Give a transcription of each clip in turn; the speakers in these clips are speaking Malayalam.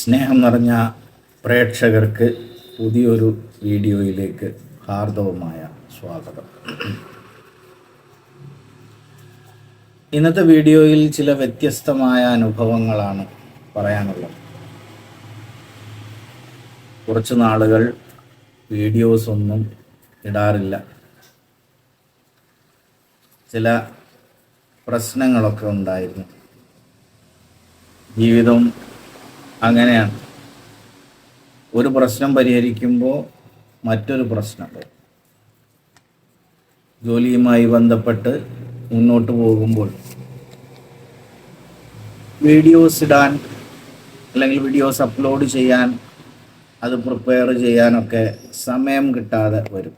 സ്നേഹം നിറഞ്ഞ പ്രേക്ഷകർക്ക് പുതിയൊരു വീഡിയോയിലേക്ക് ഹാർദവമായ സ്വാഗതം. ഇന്നത്തെ വീഡിയോയിൽ ചില വ്യത്യസ്തമായ അനുഭവങ്ങളാണ് പറയാനുള്ളത്. കുറച്ച് നാളുകൾ വീഡിയോസ് ഒന്നും ഇടാറില്ല. ചില പ്രശ്നങ്ങളൊക്കെ ഉണ്ടായിരുന്നു. ജീവിതം അങ്ങനെയാണ്. ഒരു പ്രശ്നം പരിഹരിക്കുമ്പോൾ മറ്റൊരു പ്രശ്നം. ജോലിയുമായി ബന്ധപ്പെട്ട് മുന്നോട്ട് പോകുമ്പോൾ വീഡിയോസ് ഇടാൻ അല്ലെങ്കിൽ വീഡിയോസ് അപ്ലോഡ് ചെയ്യാൻ, അത് പ്രിപ്പയർ ചെയ്യാനൊക്കെ സമയം കിട്ടാതെ വരും.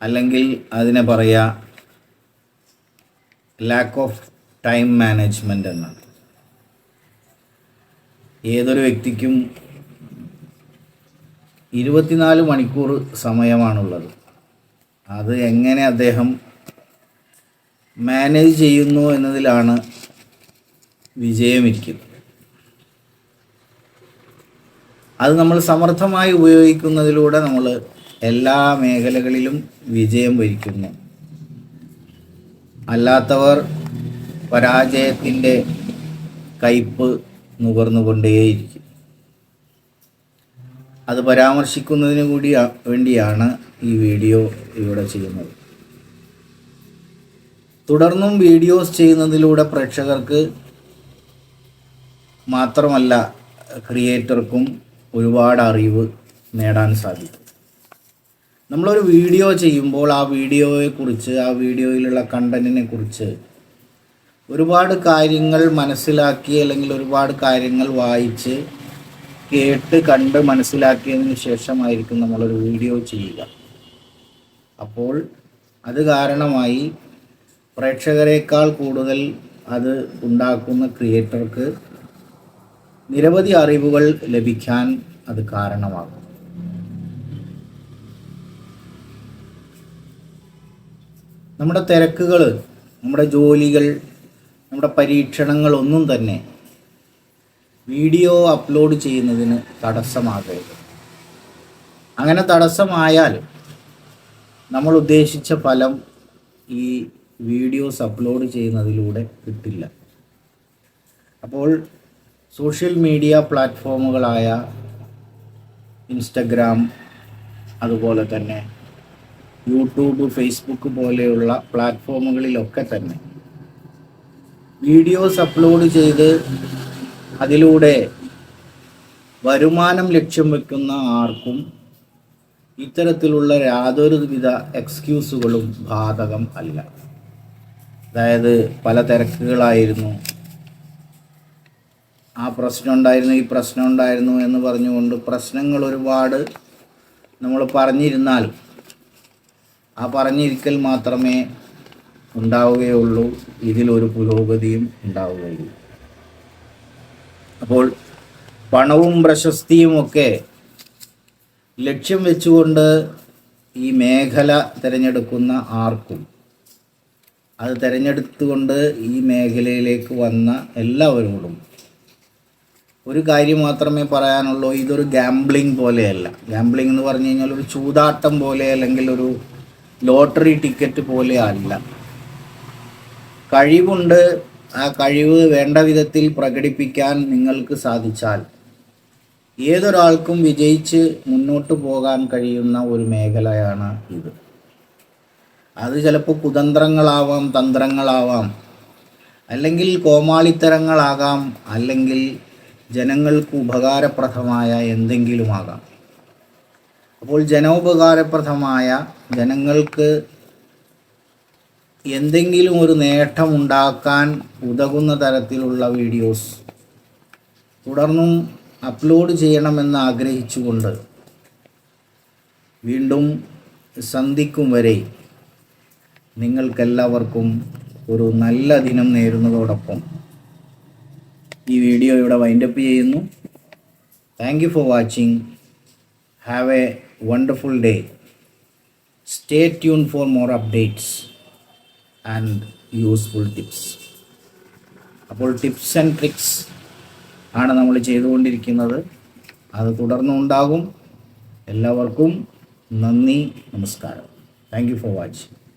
അല്ലെങ്കിൽ അതിനെ പറയുക ലാക്ക് ഓഫ് ടൈം മാനേജ്മെൻ്റ് എന്നാണ്. ഏതൊരു വ്യക്തിക്കും 24 മണിക്കൂർ സമയമാണുള്ളത്. അത് എങ്ങനെ അദ്ദേഹം മാനേജ് ചെയ്യുന്നു എന്നതിലാണ് വിജയമിരിക്കുന്നത്. അത് നമ്മൾ സമർത്ഥമായി ഉപയോഗിക്കുന്നതിലൂടെ നമ്മൾ എല്ലാ മേഖലകളിലും വിജയം വരിക്കുന്നു. അല്ലാത്തവർ പരാജയത്തിൻ്റെ കയ്പ് നുകർന്നുകൊണ്ടേയിരിക്കും. അത് പരാമർശിക്കുന്നതിന് കൂടി വേണ്ടിയാണ് ഈ വീഡിയോ ഇവിടെ ചെയ്യുന്നത്. തുടർന്നും വീഡിയോസ് ചെയ്യുന്നതിലൂടെ പ്രേക്ഷകർക്ക് മാത്രമല്ല ക്രിയേറ്റർക്കും ഒരുപാട് അറിവ് നേടാൻ സാധിക്കും. നമ്മളൊരു വീഡിയോ ചെയ്യുമ്പോൾ ആ വീഡിയോയെക്കുറിച്ച്, ആ വീഡിയോയിലുള്ള കണ്ടന്റിനെ കുറിച്ച് ഒരുപാട് കാര്യങ്ങൾ മനസ്സിലാക്കി, അല്ലെങ്കിൽ ഒരുപാട് കാര്യങ്ങൾ വായിച്ച് കേട്ട് കണ്ട് മനസ്സിലാക്കിയതിന് ശേഷമായിരിക്കും നമ്മളൊരു വീഡിയോ ചെയ്യുക. അപ്പോൾ അത് കാരണമായി പ്രേക്ഷകരെക്കാൾ കൂടുതൽ അത് ഉണ്ടാക്കുന്ന ക്രിയേറ്റർക്ക് നിരവധി അറിവുകൾ ലഭിക്കാൻ അത് കാരണമാകും. നമ്മുടെ തിരക്കുകൾ, നമ്മുടെ ജോലികൾ, നമ്മുടെ പരീക്ഷണങ്ങളൊന്നും തന്നെ വീഡിയോ അപ്ലോഡ് ചെയ്യുന്നതിന് തടസ്സമാകരുത്. അങ്ങനെ തടസ്സമായാൽ നമ്മൾ ഉദ്ദേശിച്ച ഫലം ഈ വീഡിയോസ് അപ്ലോഡ് ചെയ്യുന്നതിലൂടെ കിട്ടില്ല. അപ്പോൾ സോഷ്യൽ മീഡിയ പ്ലാറ്റ്ഫോമുകളായ ഇൻസ്റ്റഗ്രാം, അതുപോലെ തന്നെ യൂട്യൂബ്, ഫേസ്ബുക്ക് പോലെയുള്ള പ്ലാറ്റ്ഫോമുകളിലൊക്കെ തന്നെ വീഡിയോസ് അപ്ലോഡ് ചെയ്ത് അതിലൂടെ വരുമാനം ലക്ഷ്യം വെക്കുന്ന ആർക്കും ഇത്തരത്തിലുള്ള യാതൊരുവിധ എക്സ്ക്യൂസുകളും ബാധകം അല്ല. അതായത് പല തിരക്കുകളായിരുന്നു, ആ പ്രശ്നം ഉണ്ടായിരുന്നു, ഈ പ്രശ്നം ഉണ്ടായിരുന്നു എന്ന് പറഞ്ഞുകൊണ്ട് പ്രശ്നങ്ങൾ ഒരുപാട് നമ്മൾ പറഞ്ഞിരുന്നാൽ ആ പറഞ്ഞിരിക്കൽ മാത്രമേ ഉണ്ടാവുകയുള്ളൂ. ഇതിലൊരു പുരോഗതിയും ഉണ്ടാവുകയില്ല. അപ്പോൾ പണവും പ്രശസ്തിയും ഒക്കെ ലക്ഷ്യം വെച്ചുകൊണ്ട് ഈ മേഖല തിരഞ്ഞെടുക്കുന്ന ആർക്കും, അത് തിരഞ്ഞെടുത്തുകൊണ്ട് ഈ മേഖലയിലേക്ക് വന്ന എല്ലാവരോടും ഒരു കാര്യം മാത്രമേ പറയാനുള്ളൂ. ഇതൊരു ഗാംബ്ലിംഗ് പോലെയല്ല. ഗാംബ്ലിംഗ് എന്ന് പറഞ്ഞു കഴിഞ്ഞാൽ ഒരു ചൂതാട്ടം പോലെ, അല്ലെങ്കിൽ ഒരു ലോട്ടറി ടിക്കറ്റ് പോലെ അല്ല. കഴിവുണ്ട്, ആ കഴിവ് വേണ്ട വിധത്തിൽ പ്രകടിപ്പിക്കാൻ നിങ്ങൾക്ക് സാധിച്ചാൽ ഏതൊരാൾക്കും വിജയിച്ച് മുന്നോട്ട് പോകാൻ കഴിയുന്ന ഒരു മേഖലയാണ് ഇത്. അത് ചിലപ്പോൾ കുതന്ത്രങ്ങളാവാം, തന്ത്രങ്ങളാവാം, അല്ലെങ്കിൽ കോമാളിത്തരങ്ങളാകാം, അല്ലെങ്കിൽ ജനങ്ങൾക്ക് ഉപകാരപ്രദമായ എന്തെങ്കിലുമാകാം. അപ്പോൾ ജനോപകാരപ്രദമായ, ജനങ്ങൾക്ക് എന്തെങ്കിലും ഒരു നേട്ടമുണ്ടാക്കാൻ ഉതകുന്ന തരത്തിലുള്ള വീഡിയോസ് തുടർന്നും അപ്ലോഡ് ചെയ്യണമെന്ന് ആഗ്രഹിച്ചുകൊണ്ട് വീണ്ടും സന്ധിക്കും വരെ നിങ്ങൾക്കെല്ലാവർക്കും ഒരു നല്ല ദിനം നേരുന്നതോടൊപ്പം ഈ വീഡിയോ ഇവിടെ വൈൻഡപ്പ് ചെയ്യുന്നു. Thank you for watching. Have A wonderful day. Stay tune for more updates and useful tips. അപ്പോൾ ടിപ്സ് ആൻഡ് ട്രിക്സ് ആണ് നമ്മൾ ചെയ്തുകൊണ്ടിരിക്കുന്നത്. അത് തുടർന്നുണ്ടാകും. എല്ലാവർക്കും നന്ദി, നമസ്കാരം. Thank you for watching.